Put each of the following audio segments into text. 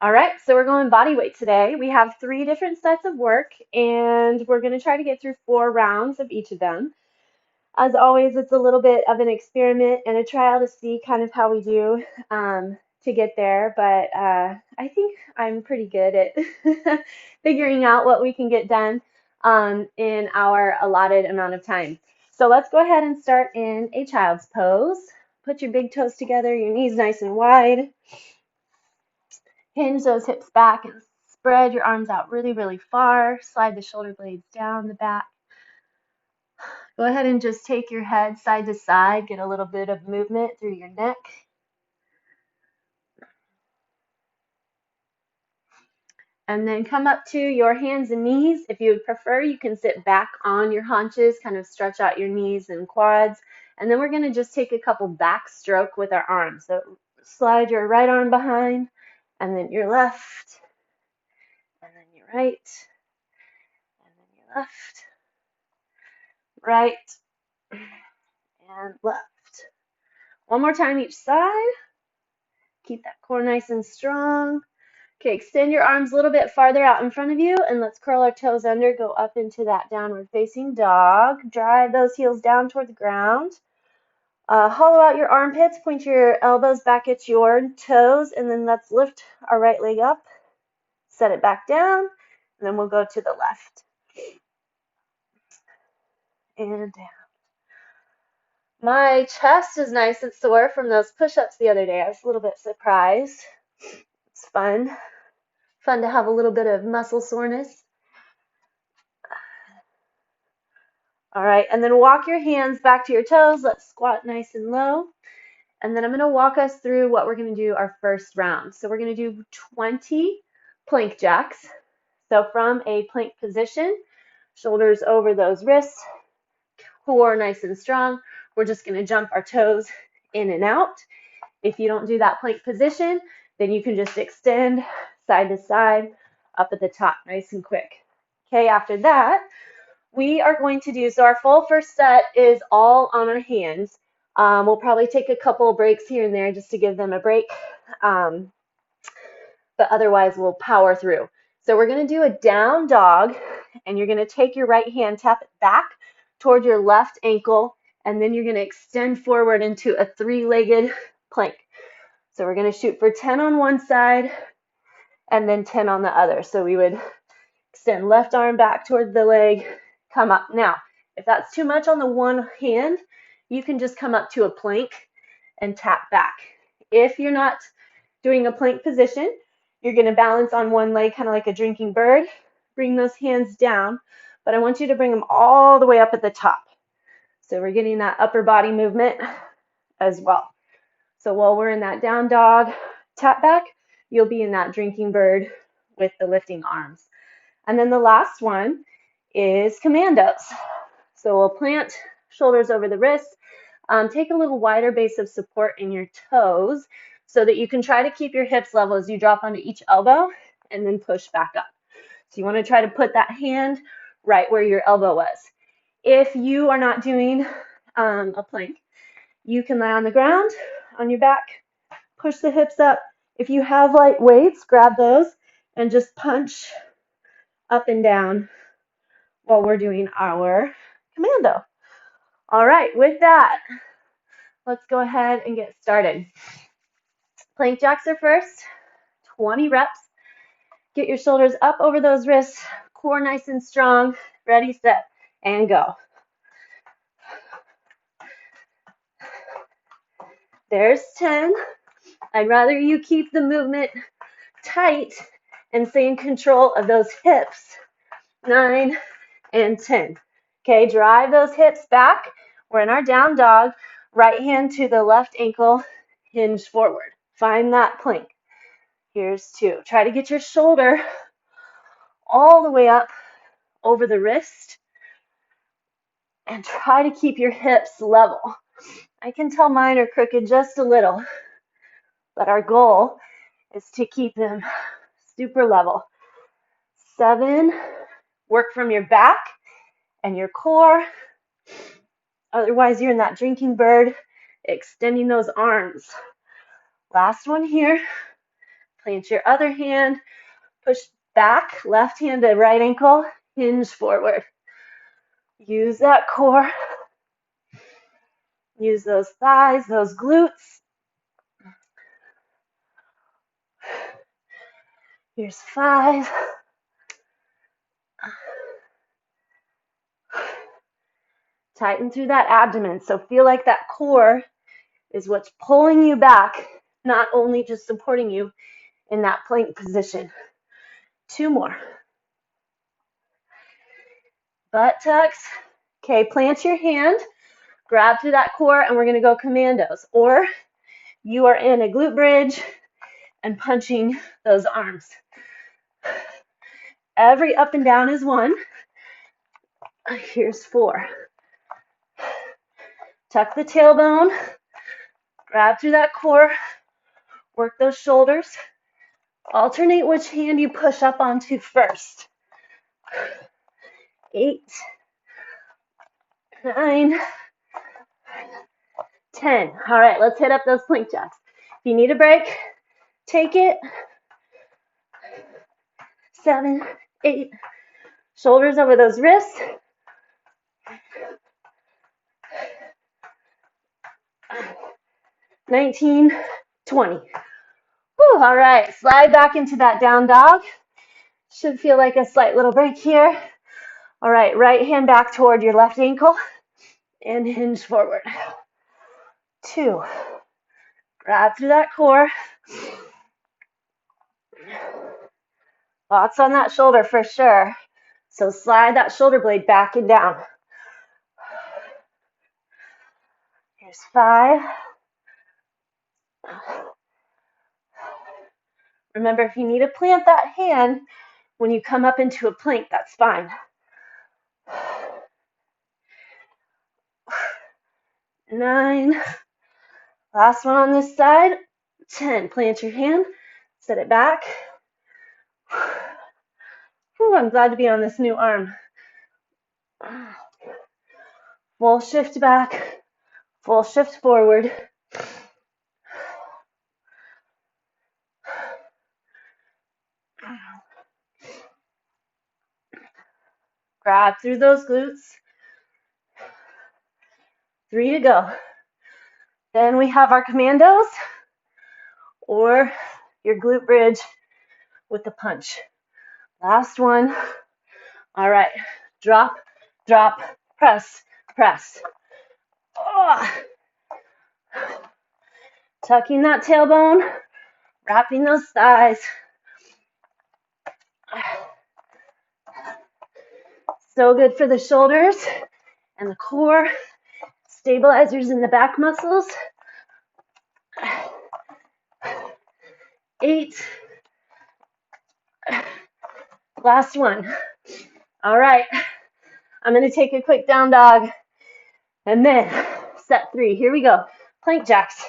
All right, so we're going body weight today. We have 3 different sets of work, and we're going to try to get through 4 rounds of each of them. As always, it's a little bit of an experiment and a trial to see kind of how we do to get there, but I think I'm pretty good at figuring out what we can get done in our allotted amount of time. So let's go ahead and start in a child's pose. Put your big toes together, your knees nice and wide. Hinge those hips back and spread your arms out really, really far. Slide the shoulder blades down the back. Go ahead and just take your head side to side, get a little bit of movement through your neck. And then come up to your hands and knees. If you would prefer, you can sit back on your haunches, kind of stretch out your knees and quads. And then we're going to just take a couple back stroke with our arms. So slide your right arm behind, and then your left, and then your right, and then your left, right, and left. One more time each side. Keep that core nice and strong. Okay, extend your arms a little bit farther out in front of you, and let's curl our toes under, go up into that downward facing dog. Drive those heels down toward the ground. Hollow out your armpits, point your elbows back at your toes, and then let's lift our right leg up, set it back down, and then we'll go to the left. And down. My chest is nice and sore from those push-ups the other day. I was a little bit surprised. It's fun. Fun to have a little bit of muscle soreness. All right, and then walk your hands back to your toes. Let's squat nice and low. And then I'm going to walk us through what we're going to do our first round. So we're going to do 20 plank jacks. So from a plank position, shoulders over those wrists, core nice and strong. We're just going to jump our toes in and out. If you don't do that plank position, then you can just extend side to side up at the top, nice and quick. Okay, after that, we are going to do, so our full first set is all on our hands. We'll probably take a couple breaks here and there just to give them a break, but otherwise we'll power through. So we're going to do a down dog, and you're going to take your right hand, tap it back toward your left ankle, and then you're going to extend forward into a 3-legged plank. So we're going to shoot for 10 on one side and then 10 on the other. So we would extend left arm back toward the leg, come up. Now, if that's too much on the one hand, you can just come up to a plank and tap back. If you're not doing a plank position, you're going to balance on one leg, kind of like a drinking bird. Bring those hands down, but I want you to bring them all the way up at the top. So we're getting that upper body movement as well. So while we're in that down dog tap back, you'll be in that drinking bird with the lifting arms. And then the last one is Commandos. So we'll plant shoulders over the wrists. Take a little wider base of support in your toes so that you can try to keep your hips level as you drop onto each elbow and then push back up. So you want to try to put that hand right where your elbow was. If you are not doing a plank, you can lie on the ground, on your back, push the hips up. If you have light weights, grab those and just punch up and down while we're doing our commando. All right, with that, let's go ahead and get started. Plank jacks are first, 20 reps. Get your shoulders up over those wrists, core nice and strong. Ready, set, and go. There's 10. I'd rather you keep the movement tight and stay in control of those hips. 9 and 10. Okay, drive those hips back. We're in our down dog. Right hand to the left ankle, hinge forward. Find that plank. Here's 2. Try to get your shoulder all the way up over the wrist and try to keep your hips level. I can tell mine are crooked just a little, but our goal is to keep them super level. 7, work from your back and your core. Otherwise, you're in that drinking bird, extending those arms. Last one here. Plant your other hand, push back, left hand to right ankle, hinge forward. Use that core. Use those thighs, those glutes. Here's 5. Tighten through that abdomen. So feel like that core is what's pulling you back, not only just supporting you in that plank position. 2 more. Butt tucks. Okay, plant your hand, grab through that core, and we're going to go commandos. Or you are in a glute bridge and punching those arms. Every up and down is 1. Here's 4. Tuck the tailbone, grab through that core, work those shoulders. Alternate which hand you push up onto first. 8, 9, 10. All right, let's hit up those plank jacks. If you need a break, take it. 7, 8. Shoulders over those wrists. 19, 20. Whew, all right, slide back into that down dog. Should feel like a slight little break here. All right, right hand back toward your left ankle and hinge forward. 2. Grab through that core. Lots on that shoulder for sure. So slide that shoulder blade back and down. Here's 5. Remember, if you need to plant that hand when you come up into a plank, that's fine. 9. Last one on this side. 10. Plant your hand. Set it back. Whew, I'm glad to be on this new arm. Full shift back. Full shift forward. Grab through those glutes. 3 to go. Then we have our commandos or your glute bridge with the punch. Last one. All right. Drop, drop, press, press. Oh. Tucking that tailbone, wrapping those thighs. So good for the shoulders and the core. Stabilizers in the back muscles. 8. Last one. All right. I'm going to take a quick down dog and then set 3. Here we go. Plank jacks.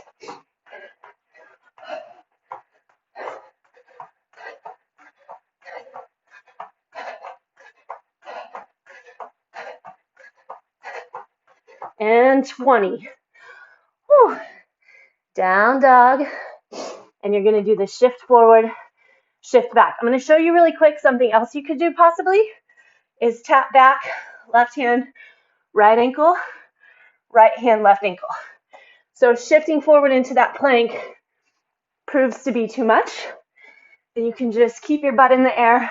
And 20. Whew. Down dog. And you're going to do the shift forward, shift back. I'm going to show you really quick something else you could do possibly is tap back, left hand, right ankle, right hand, left ankle. So if shifting forward into that plank proves to be too much, then you can just keep your butt in the air,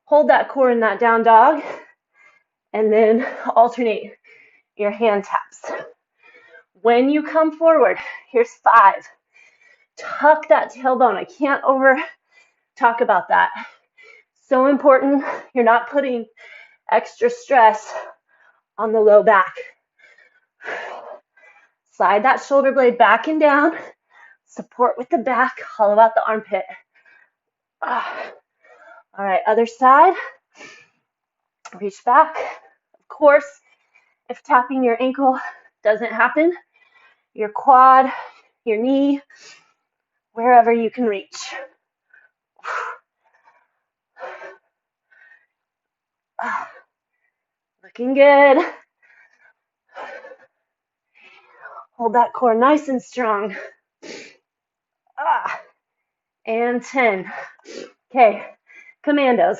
hold that core in that down dog, and then alternate your hand taps. When you come forward, here's 5. Tuck that tailbone. I can't over talk about that. So important. You're not putting extra stress on the low back. Slide that shoulder blade back and down. Support with the back. Hollow out the armpit. All right, other side. Reach back. Of course, if tapping your ankle doesn't happen, your quad, your knee, wherever you can reach. Looking good. Hold that core nice and strong. and 10. Okay, Commandos.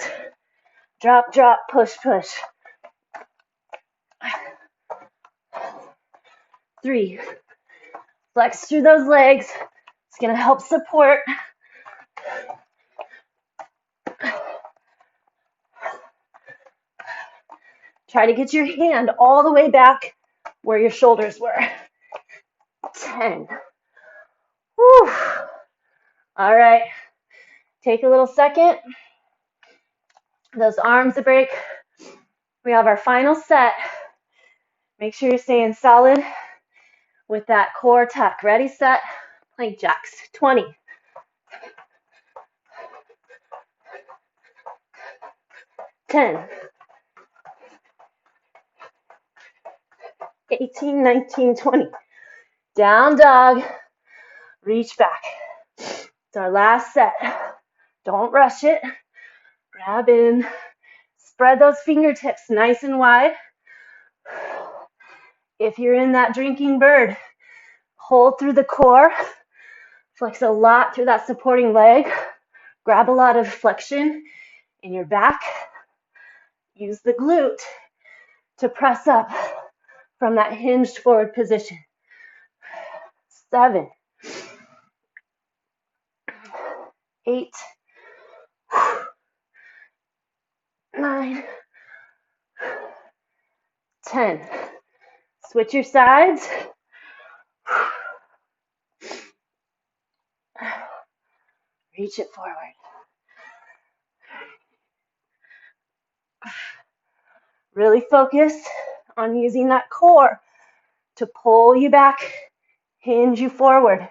Drop, drop, push, push. 3. Flex through those legs. It's going to help support. Try to get your hand all the way back where your shoulders were. 10. Whew. All right. Take a little second. Those arms a break. We have our final set. Make sure you're staying solid with that core tuck. Ready, set, plank jacks. 20. 10. 18, 19, 20. Down dog. Reach back. It's our last set. Don't rush it. Grab in. Spread those fingertips nice and wide. If you're in that drinking bird, hold through the core. Flex a lot through that supporting leg. Grab a lot of flexion in your back. Use the glute to press up from that hinged forward position. 7. 8. 9. 10. Switch your sides. Reach it forward. Really focus on using that core to pull you back, hinge you forward.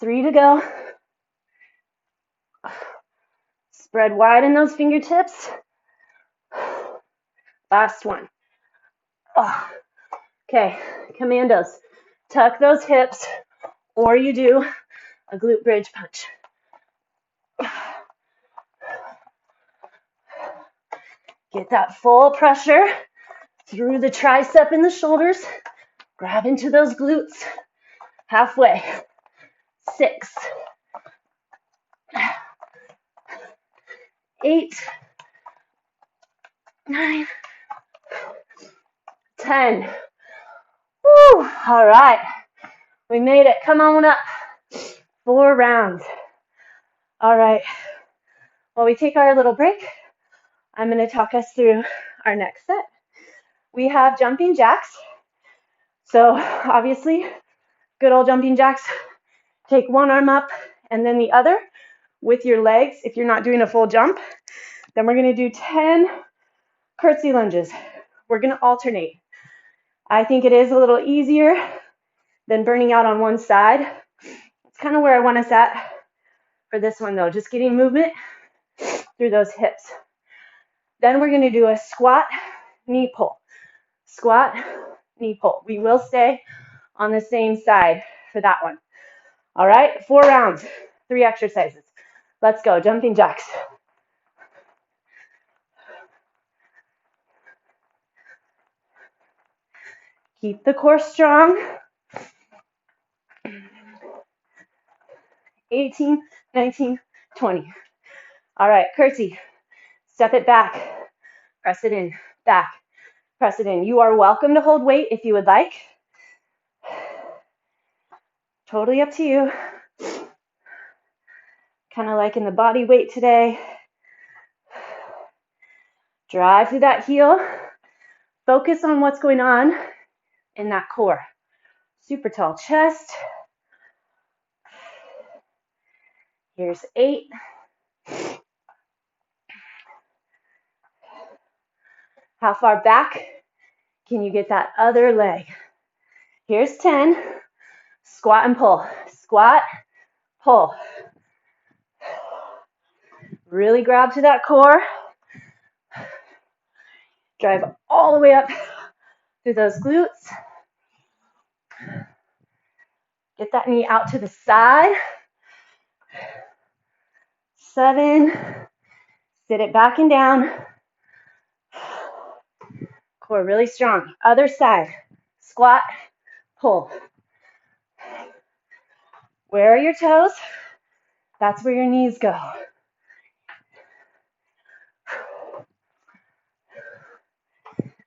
3 to go. Spread wide in those fingertips. Last one. Okay, Commandos. Tuck those hips, or you do a glute bridge punch. Get that full pressure through the tricep and the shoulders. Grab into those glutes. Halfway. 6. 8. 9. 10. Woo! All right. We made it. Come on up. 4 rounds. All right. While we take our little break, I'm going to talk us through our next set. We have jumping jacks. So obviously, good old jumping jacks. Take one arm up and then the other with your legs. If you're not doing a full jump, then we're going to do 10 curtsy lunges. We're going to alternate. I think it is a little easier than burning out on one side. It's kind of where I want us at for this one though, just getting movement through those hips. Then we're going to do a squat, knee pull. Squat, knee pull. We will stay on the same side for that one. All right, 4 rounds, 3 exercises. Let's go, jumping jacks. Keep the core strong. 18, 19, 20. All right, curtsy. Step it back. Press it in. Back. Press it in. You are welcome to hold weight if you would like. Totally up to you. Kind of liking the body weight today. Drive through that heel. Focus on what's going on in that core. Super tall chest. Here's 8. How far back can you get that other leg? Here's 10. Squat and pull. Squat, pull. Really grab to that core. Drive all the way up through those glutes. Get that knee out to the side. 7. Sit it back and down. Core really strong. Other side. Squat, pull. Where are your toes? That's where your knees go.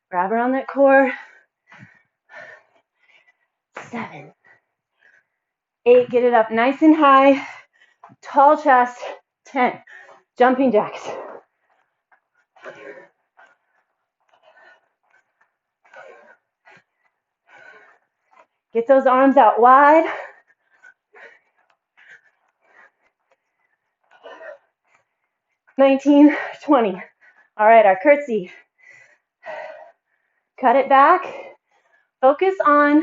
Grab around that core. 7, 8, get it up nice and high. Tall chest. 10, jumping jacks. Get those arms out wide. 19, 20. All right, our curtsy. Cut it back. Focus on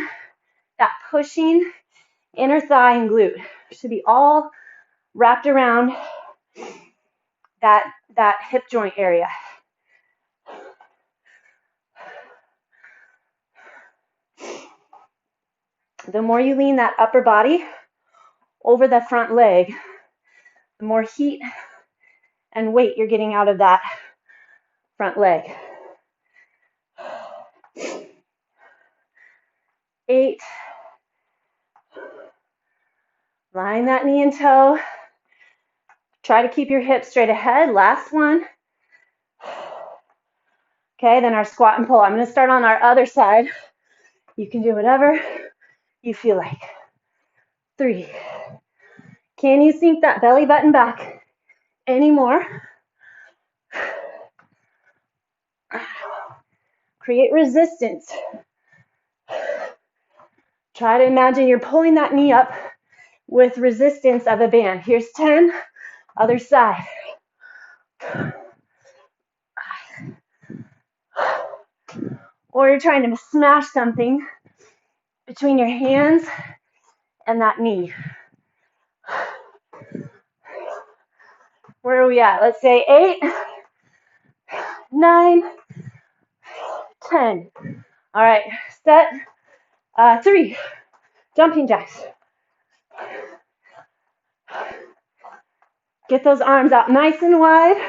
that pushing inner thigh and glute. Should be all wrapped around that hip joint area. The more you lean that upper body over the front leg, the more heat and weight you're getting out of that front leg. 8. Line that knee and toe. Try to keep your hips straight ahead. Last one. Okay, then our squat and pull. I'm going to start on our other side. You can do whatever you feel like. 3. Can you sink that belly button back anymore? Create resistance. Try to imagine you're pulling that knee up with resistance of a band. Here's 10, other side. Or you're trying to smash something between your hands and that knee. Where are we at? Let's say 8, 9, 10. All right, set 3, jumping jacks. Get those arms out nice and wide.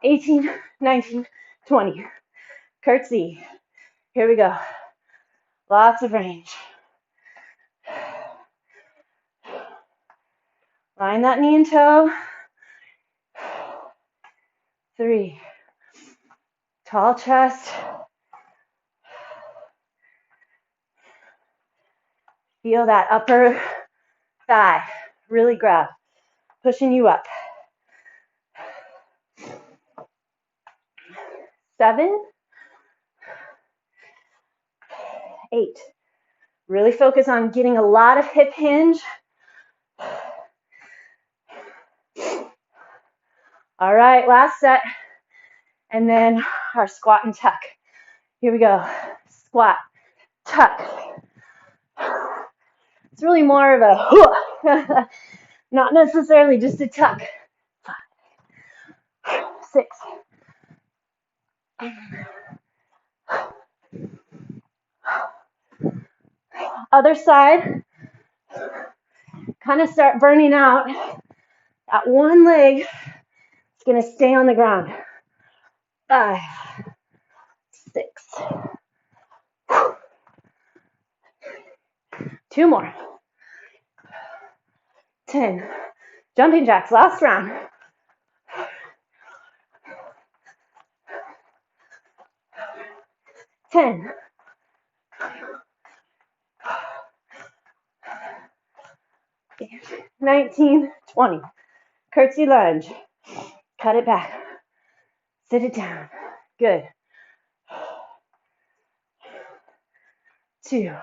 18, 19, 20. Curtsy. Here we go. Lots of range. Line that knee and toe. 3. Tall chest. Feel that upper thigh really grab, pushing you up. 7, 8. Really focus on getting a lot of hip hinge. All right, last set. And then our squat and tuck. Here we go. Squat, tuck. It's really more of a not necessarily just a tuck. 5, 6. Other side. Kind of start burning out. That one leg is going to stay on the ground. 5, 6. 2 more. 10. Jumping jacks, last round. 10. 19, 20. Curtsy lunge. Cut it back. Sit it down. Good. 2.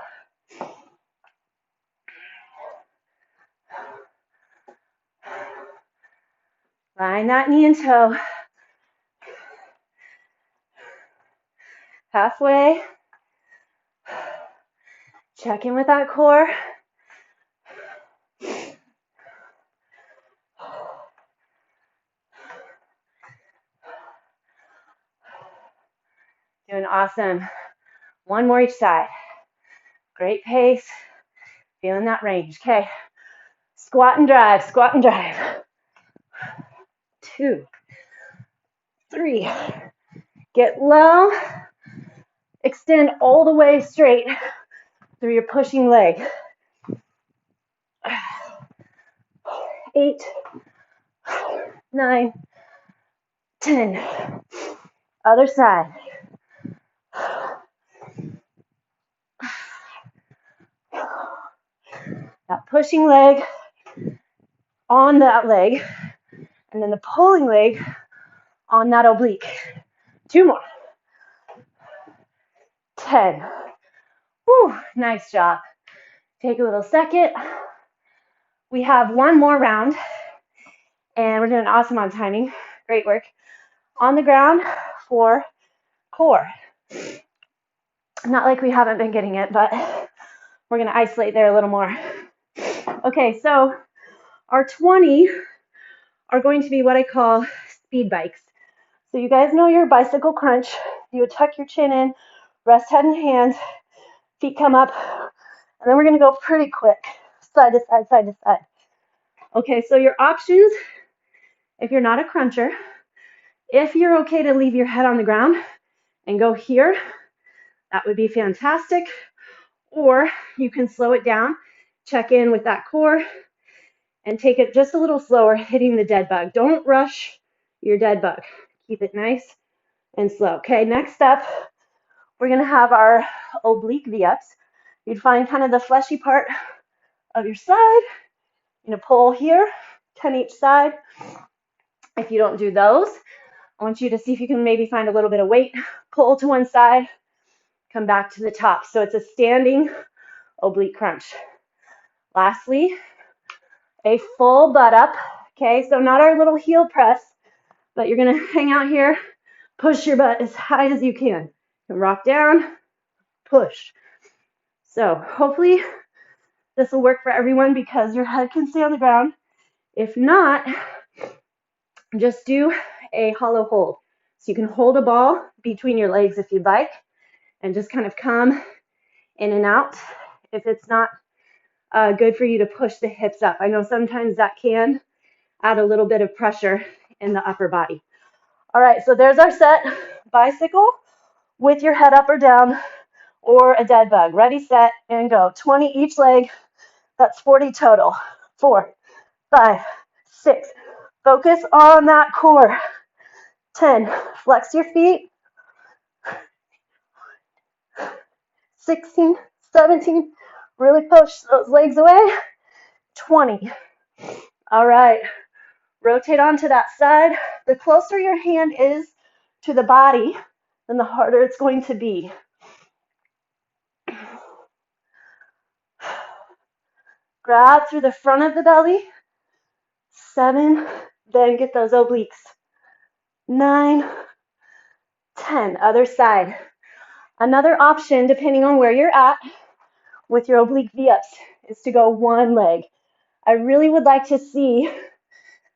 Line that knee and toe. Halfway. Check in with that core. Doing awesome. 1 more each side. Great pace. Feeling that range. Okay. Squat and drive. Squat and drive. 2, 3. Get low. extend all the way straight through your pushing leg. 8, 9, 10. Other side. That pushing leg on that leg, and then the pulling leg on that oblique. 2 more. 10. Whew, nice job. Take a little second. We have one more round, and we're doing awesome on timing. Great work. On the ground for core. Not like we haven't been getting it, but we're going to isolate there a little more. Okay, so our 20 are going to be what I call speed bikes. So you guys know your bicycle crunch. You would tuck your chin in, rest head and hands, feet come up, and then we're going to go pretty quick, side to side, side to side. Okay, so your options, if you're not a cruncher, if you're okay to leave your head on the ground and go here, that would be fantastic. Or you can slow it down, check in with that core, and take it just a little slower, hitting the dead bug. Don't rush your dead bug. Keep it nice and slow. Okay, next up, we're going to have our oblique V-ups. You'd find kind of the fleshy part of your side. You're going to pull here, 10 each side. If you don't do those, I want you to see if you can maybe find a little bit of weight. Pull to one side, come back to the top. So it's a standing oblique crunch. Lastly, a full butt up. Okay, so not our little heel press, but you're going to hang out here, push your butt as high as you can. And rock down, push. So hopefully this will work for everyone because your head can stay on the ground. If not, just do a hollow hold. So you can hold a ball between your legs if you'd like, and just kind of come in and out. If it's not good for you to push the hips up. I know sometimes that can add a little bit of pressure in the upper body. All right, so there's our set. Bicycle with your head up or down, or a dead bug. Ready, set, and go. 20 each leg. That's 40 total. 4, 5, 6. Focus on that core. 10. Flex your feet. 16, 17. Really push those legs away. 20. All right. Rotate onto that side. The closer your hand is to the body, then the harder it's going to be. Grab through the front of the belly. 7. Then get those obliques. 9, 10. Other side. Another option, depending on where you're at with your oblique V-ups, is to go one leg. I really would like to see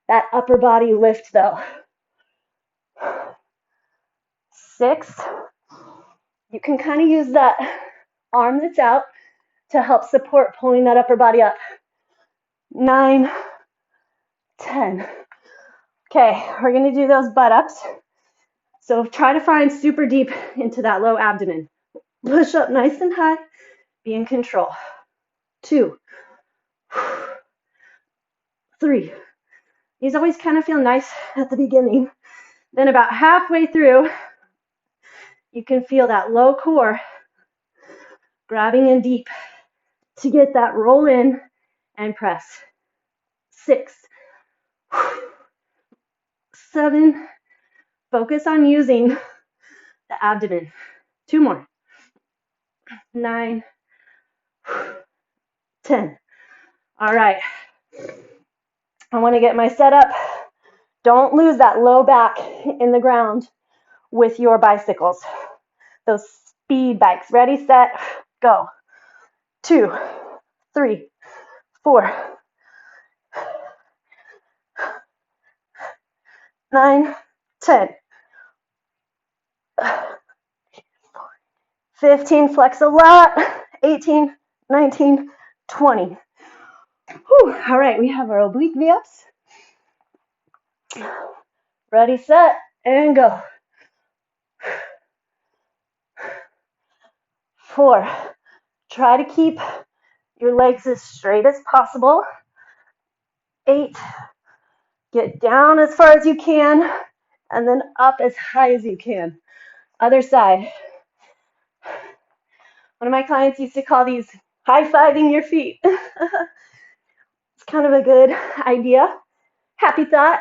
that upper body lift though. 6. You can kind of use that arm that's out to help support pulling that upper body up. 9, 10. Okay, we're going to do those butt ups. So try to find super deep into that low abdomen. Push up nice and high. Be in control. 2, 3. These always kind of feel nice at the beginning. Then about halfway through, you can feel that low core grabbing in deep to get that roll in and press. 6, 7. Focus on using the abdomen. 2 more. 9, 10. All right. I want to get my setup. Don't lose that low back in the ground with your bicycles. Those speed bikes. Ready, set, go. 2, 3, 4, 9, 10. 15, flex a lot. 18, 19, 20. Whew. All right, we have our oblique V-ups. Ready, set, and go. 4. Try to keep your legs as straight as possible. 8. Get down as far as you can, and then up as high as you can. Other side. One of my clients used to call these high-fiving your feet. It's kind of a good idea. Happy thought.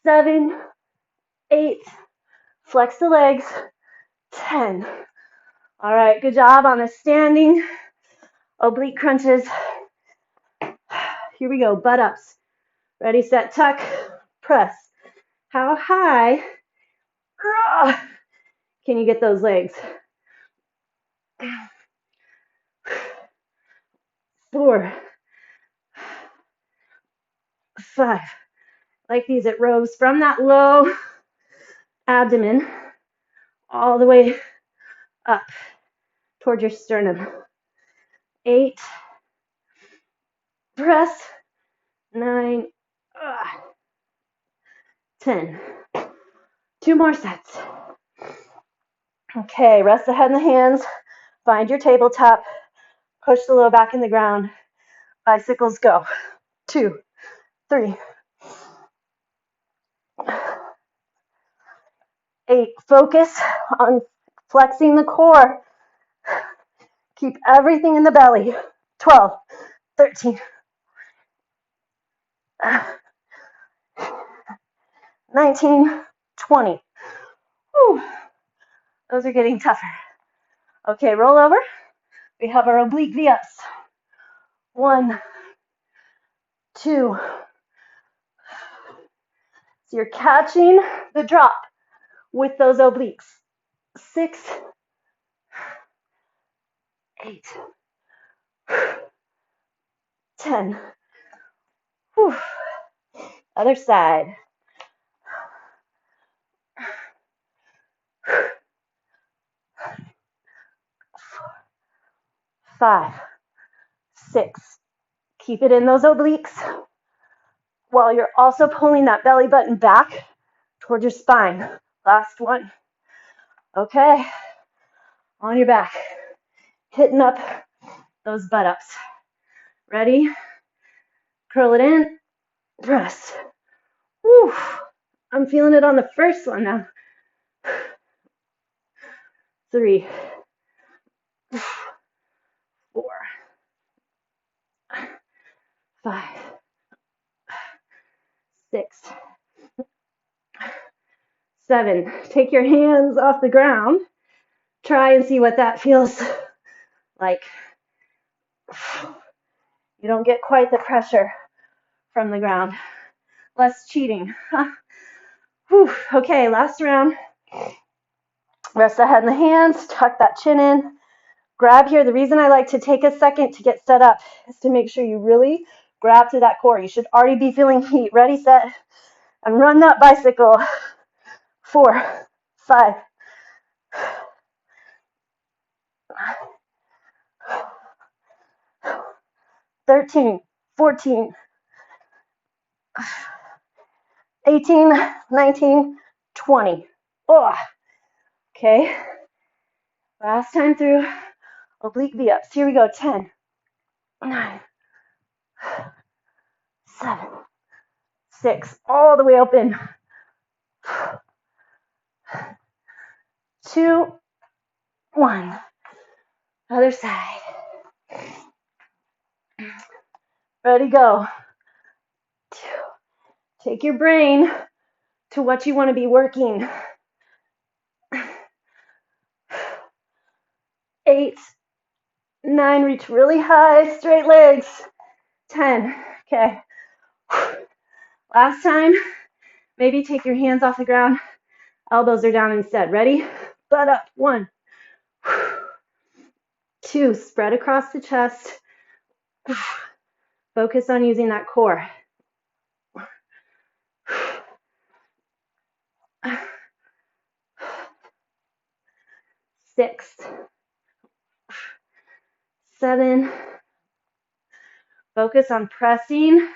7, 8, flex the legs. 10. All right, good job on the standing oblique crunches. Here we go, butt ups. Ready, set, tuck, press. How high can you get those legs? 4, 5. Like these, it rose from that low abdomen all the way up toward your sternum. 8, press. 9, 10. 2 more sets. Okay, rest the head in the hands. Find your tabletop. Push the low back in the ground. Bicycles go. 2, 3. 8, focus on flexing the core. Keep everything in the belly. 12, 13, 19, 20. Whew. Those are getting tougher. Okay, roll over. We have our oblique V-ups. 1, 2. So you're catching the drop with those obliques. 6, 8, 10. Whew. Other side. 5, 6. Keep it in those obliques while you're also pulling that belly button back towards your spine. Last one. Okay. On your back. Hitting up those butt ups. Ready? Curl it in. Press. Whew. I'm feeling it on the first one now. 3, 4, 5, 6, 7. Take your hands off the ground. Try and see what that feels like. You don't get quite the pressure from the ground. Less cheating. Whew. Okay, last round. Rest the head in the hands. Tuck that chin in. Grab here. The reason I like to take a second to get set up is to make sure you really grab to that core. You should already be feeling heat. Ready, set, and run that bicycle. 4, 5, 13, 14, 18, 19, 20. Oh, okay. Last time through. Oblique V-ups. Here we go. 10, 9, 7, 6. All the way open. 2, 1. Other side. Ready, go. 2. Take your brain to what you want to be working. 8, 9, reach really high, straight legs. 10, okay. Last time, maybe take your hands off the ground, elbows are down instead. Ready? Butt up. 1, 2, spread across the chest. Focus on using that core. 6, 7. Focus on pressing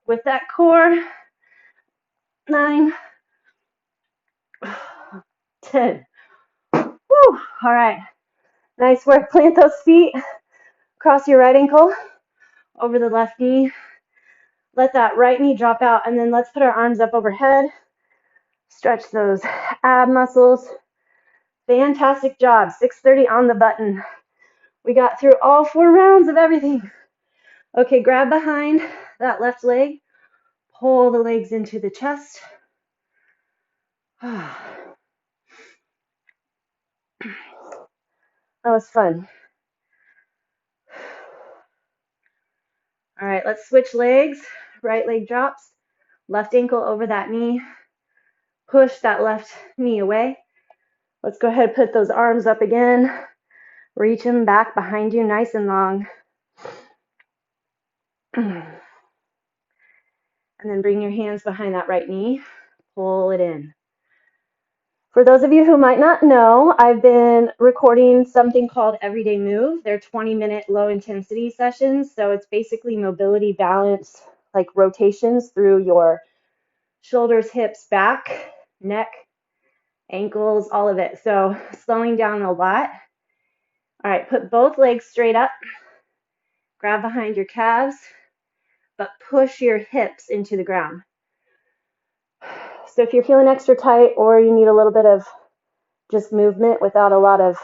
with that core. 9. 10. Woo. All right. Nice work. Plant those feet. Cross your right ankle over the left knee. Let that right knee drop out, and then let's put our arms up overhead. Stretch those ab muscles. Fantastic job. 6:30 on the button. We got through all 4 rounds of everything. Okay, grab behind that left leg. Pull the legs into the chest. That was fun. All right, let's switch legs. Right leg drops. Left ankle over that knee. Push that left knee away. Let's go ahead and put those arms up again. Reach them back behind you nice and long. And then bring your hands behind that right knee. Pull it in. For those of you who might not know, I've been recording something called Everyday Move. They're 20-minute low intensity sessions. So it's basically mobility, balance, like rotations through your shoulders, hips, back, neck, ankles, all of it. So slowing down a lot. All right, put both legs straight up. Grab behind your calves, but push your hips into the ground. So if you're feeling extra tight or you need a little bit of just movement without a lot of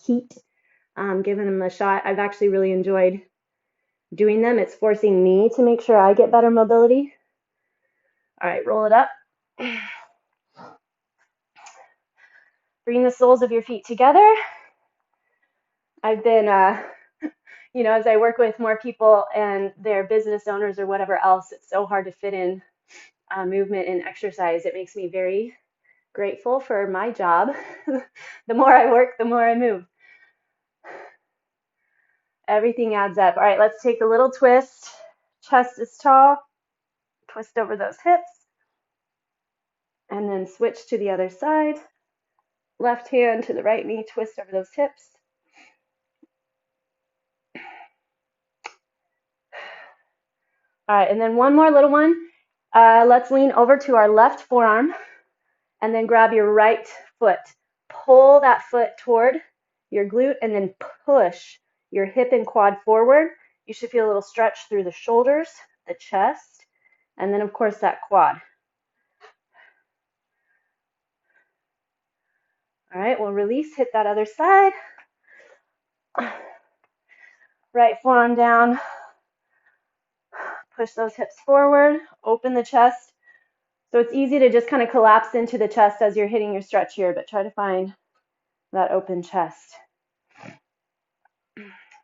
heat, giving them a shot. I've actually really enjoyed doing them. It's forcing me to make sure I get better mobility. All right, roll it up. Bring the soles of your feet together. I've been, as I work with more people and they're business owners or whatever else, it's so hard to fit in movement and exercise. It makes me very grateful for my job. The more I work, the more I move. Everything adds up. All right, let's take a little twist. Chest is tall. Twist over those hips. And then switch to the other side. Left hand to the right knee, twist over those hips. All right, and then one more little one. Let's lean over to our left forearm and then grab your right foot. Pull that foot toward your glute and then push your hip and quad forward. You should feel a little stretch through the shoulders, the chest, and then of course that quad. All right, we'll release, hit that other side. Right forearm down. Push those hips forward, open the chest. So it's easy to just kind of collapse into the chest as you're hitting your stretch here, but try to find that open chest.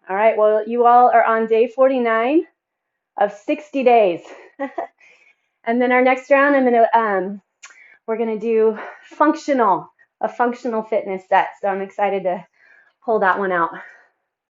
All right, well, you all are on day 49 of 60 days. And then our next round, we're gonna do a functional fitness set. So I'm excited to pull that one out.